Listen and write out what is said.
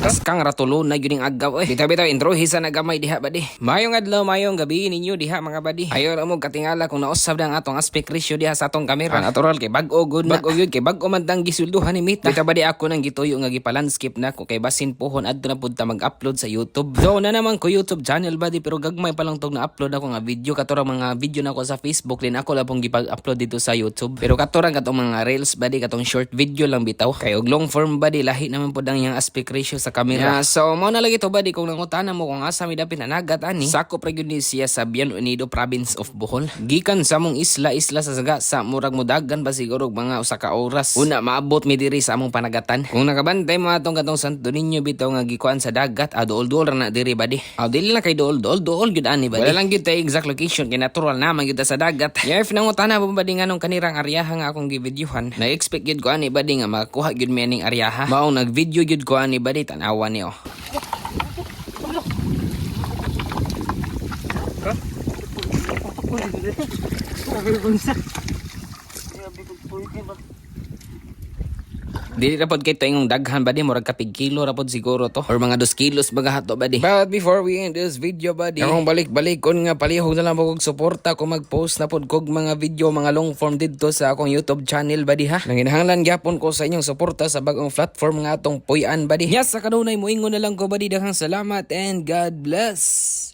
Tas kang ratulo na yun yung agaw eh. Bitaw-bitaw intro hisa na gamay diha badi. Mayong adlaw, mayong gabi ninyo diha mga badi. Ayo ra mo katingala kung nausab na ang atong aspect ratio diha sa atong kamera. Natural kay bag-o good na. Bag-o yun kay bag-o man tang gisulduhan ni Mita. Bitaw badi ako nang gituyo nga gipa-landscape na ko kay basin pohon adto na pud ta mag-upload sa YouTube. So na naman ko YouTube channel badi pero gagmay pa lang tong na-upload ako nga video katurang mga video na ko sa Facebook din ako labong gipag-upload dito sa YouTube. Pero katurang katong mga reels badi katong short video lang bitaw. Kay og long form badi lahi naman pud ang iyang aspect ratio sa kamera. Yeah, so mo na lagi to badi kung nangutana mo kung asa mi dapit nanagat ani. Sakop ra gyud ni siya sa Bian Unido Province of Bohol. Gikan sa among isla sa saga sa murag modagan ba siguro mga usa ka oras. Una maabot mi diri sa among panagatan. Kung nakabantay mo atong katong Santo Niño bitaw nga gikuan sa dagat, duol-duol ra na diri badi. Dili na kay duol-duol gyud ani badi. Wala lang gyud ta exact location kay natural naman gyud ta sa dagat. Yeah, if nangutana mo badi nganong kanirang aryaha nga akong givideohan, na-expect gyud ko ani badi nga makuha gyud mi aning aryaha. Mao nag-video gyud ko ani badi tan-awa ni oh. Dili ra pod kay ingong daghan badi murag kapig kilo ra pod siguro to or mga 2 kilos baga hato badi. But before we end this video badi, akong balik kon nga palihog na lang mo kog suporta kung mag-post na pod kog mga video mga long form didto sa akong YouTube channel badi ha. Nanginahanglan gyapon ko sa inyong suporta sa bagong platform nga atong puy-an badi. Yes, sa kanunay moingon na lang ko badi daghang salamat and God bless.